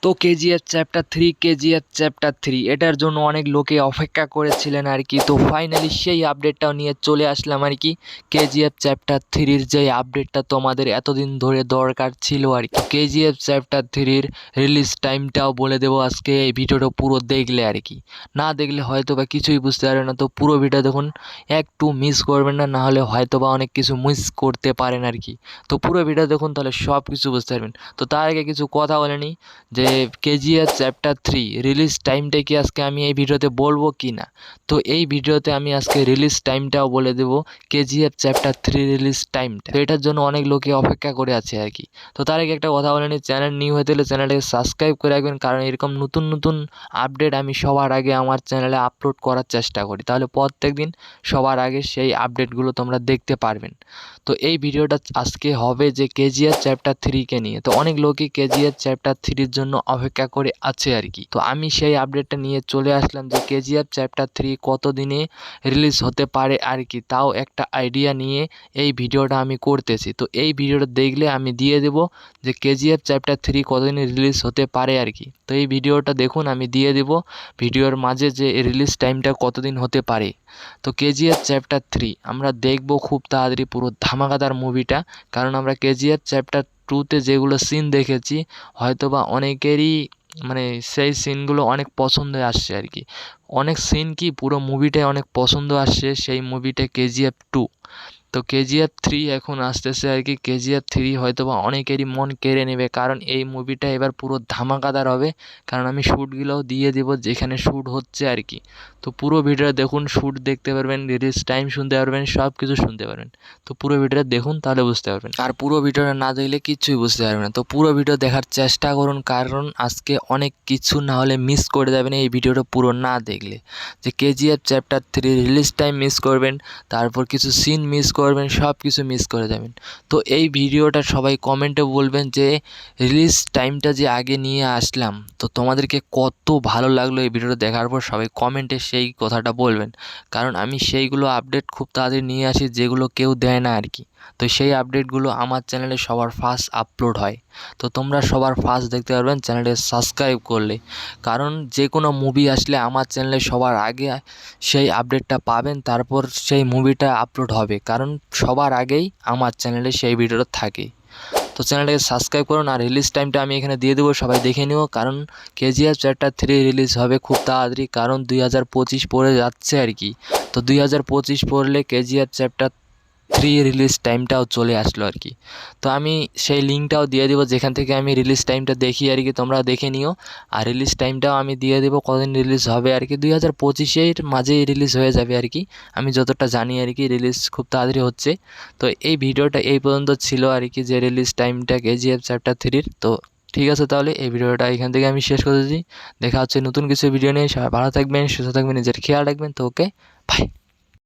তো KGF chapter 3 এটার জন্য অনেক লোকে অপেক্ষা করেছিলেন আর কি। তো ফাইনালি সেই আপডেটটাও নিয়ে চলে আসলাম আর কি। কেজিএফ চ্যাপ্টার 3-র যে আপডেটটা তোমাদের এতদিন ধরে দরকার ছিল আর কি। কেজিএফ চ্যাপ্টার 3-র রিলিজ টাইমটাও বলে দেবো আজকে এই ভিডিওটা পুরো দেখলে আর কি। না দেখলে হয়তো বা কিছুই বুঝতে পারবে না। তো পুরো ভিডিও দেখুন, একটু মিস করবেন না, না হলে হয়তো বা অনেক কিছু মিস করতে পারেন আর কি। তো পুরো ভিডিও দেখুন, তাহলে সব কিছু বুঝতে পারবেন। তো তার আগে কিছু কথা বলে নিই যে কেজিএফ চ্যাপ্টার 3 রিলিজ টাইমটা কি আজকে আমি এই ভিডিওতে বলবো কি না। তো এই ভিডিওতে আমি আজকে রিলিজ টাইমটাও বলে দেবো, কেজিএফ চ্যাপ্টার 3 রিলিজ টাইমটা। তো এটার জন্য অনেক লোকে অপেক্ষা করে আছে আর কি। তো তার আগে একটা কথা বলে নিই, চ্যানেল নিউ হতে হলে চ্যানেলটাকে সাবস্ক্রাইব করে রাখবেন, কারণ এরকম নতুন নতুন আপডেট আমি সবার আগে আমার চ্যানেলে আপলোড করার চেষ্টা করি। তাহলে প্রত্যেক দিন সবার আগে সেই আপডেটগুলো তোমরা দেখতে পারবেন। তো এই ভিডিওটা আজকে হবে যে কেজিএফ চ্যাপ্টার 3-কে নিয়ে। তো অনেক লোকই কেজিএফ চ্যাপ্টার 3-র জন্য অপেক্ষা করে আছে আর কি। তো আমি সেই আপডেটটা নিয়ে চলে আসলাম যে কেজিএফ চ্যাপ্টার 3 কত দিনে রিলিজ হতে পারে আর কি। তাও একটা আইডিয়া নিয়ে এই ভিডিওটা আমি করতেছি। তো এই ভিডিওটা দেখলে আমি দিয়ে দেবো যে কেজিএফ চ্যাপ্টার 3 কতদিনে রিলিজ হতে পারে আর কি। তো এই ভিডিওটা দেখুন, আমি দিয়ে দেবো ভিডিওর মাঝে যে রিলিজ টাইমটা কতদিন হতে পারে। তো কেজিএফ চ্যাপ্টার 3 আমরা দেখবো খুব তাড়াতাড়ি পুরো ধামাকাদার মুভিটা, কারণ আমরা কেজিএফ চ্যাপ্টার 2-তে যেগুলো সিন দেখেছি হয়তো বা অনেকেরই মানে সেই সিনগুলো অনেক পছন্দ আসছে আর কি। অনেক সিন কি পুরো মুভিটাই অনেক পছন্দ আসছে সেই মুভিটা কেজিএফ 2। তো কেজিএফ 3 এখন আসতেছে আর কি। কেজিএফ 3 হয়তো বা অনেকেরই মন কেড়ে নেবে, কারণ এই মুভিটা এবার পুরো ধামাকাদার হবে। কারণ আমি শ্যুটগুলোও দিয়ে দেবো যেখানে শ্যুট হচ্ছে আর কি। তো পুরো ভিডিওটা দেখুন, শ্যুট দেখতে পারবেন, রিলিজ টাইম শুনতে পারবেন, সব কিছু শুনতে পারবেন। তো পুরো ভিডিওটা দেখুন, তাহলে বুঝতে পারবেন। আর পুরো ভিডিওটা না দেখলে কিচ্ছুই বুঝতে পারবেন না। তো পুরো ভিডিও দেখার চেষ্টা করুন, কারণ আজকে অনেক কিছু না হলে মিস করে যাবেন এই ভিডিওটা পুরো না দেখলে। যে KGF chapter 3 release time miss করবেন, তারপর কিছু সিন মিস করবেন, সব কিছু মিস করে যাবেন। তো এই ভিডিওটা সবাই কমেন্টে বলবেন যে রিলিজ টাইমটা যে আগে নিয়ে আসলাম, তো তোমাদেরকে কত ভালো লাগলো এই ভিডিওটা দেখার পর সবাই কমেন্টে সেই কথাটা বলবেন। কারণ আমি সেইগুলো আপডেট খুব তাড়াতাড়ি নিয়ে আসি যেগুলো কেউ দেয় না আর কি। তো সেই আপডেটগুলো আমার চ্যানেলে সবার ফার্স্ট আপলোড হয়। তো তোমরা সবার ফার্স্ট দেখতে পারবেন চ্যানেলটা সাবস্ক্রাইব করলে। কারণ যে কোনো মুভি আসলে আমার চ্যানেলে সবার আগে সেই আপডেটটা পাবেন, তারপর সেই মুভিটা আপলোড হবে, কারণ সবার আগেই আমার চ্যানেলে সেই ভিডিওটা থাকে। তো চ্যানেলটাকে সাবস্ক্রাইব করুন। আর রিলিজ টাইমটা আমি এখানে দিয়ে দেবো, সবাই দেখে নিও। কারণ কেজিএফ চ্যাপ্টার 3 রিলিজ হবে খুব তাড়াতাড়ি, কারণ 2025 পড়ে যাচ্ছে আর কি। তো 2025 পড়লে কেজিএফ চ্যাপ্টার 3 রিলিজ টাইমটাও চলে আসলো আর কি। তো আমি সেই লিঙ্কটাও দিয়ে দেবো যেখান থেকে আমি রিলিজ টাইমটা দেখি আর কি, তোমরা দেখে নিও। আর রিলিজ টাইমটাও আমি দিয়ে দেবো কতদিন রিলিজ হবে আর কি। 2025-এর মাঝেই রিলিজ হয়ে যাবে আর কি, আমি যতটা জানি আর কি। রিলিজ খুব তাড়াতাড়ি হচ্ছে। তো এই ভিডিওটা এই পর্যন্ত ছিল আর কি, যে রিলিজ টাইমটা কেজিএফ চ্যাপ্টার 3-র। তো ঠিক আছে, তাহলে এই ভিডিওটা এখান থেকে আমি শেষ করে দিচ্ছি। দেখা হচ্ছে নতুন কিছু ভিডিও নিয়ে। সবাই ভালো থাকবেন, সুস্থ থাকবেন, নিজের খেয়াল রাখবেন। তো ওকে, বাই।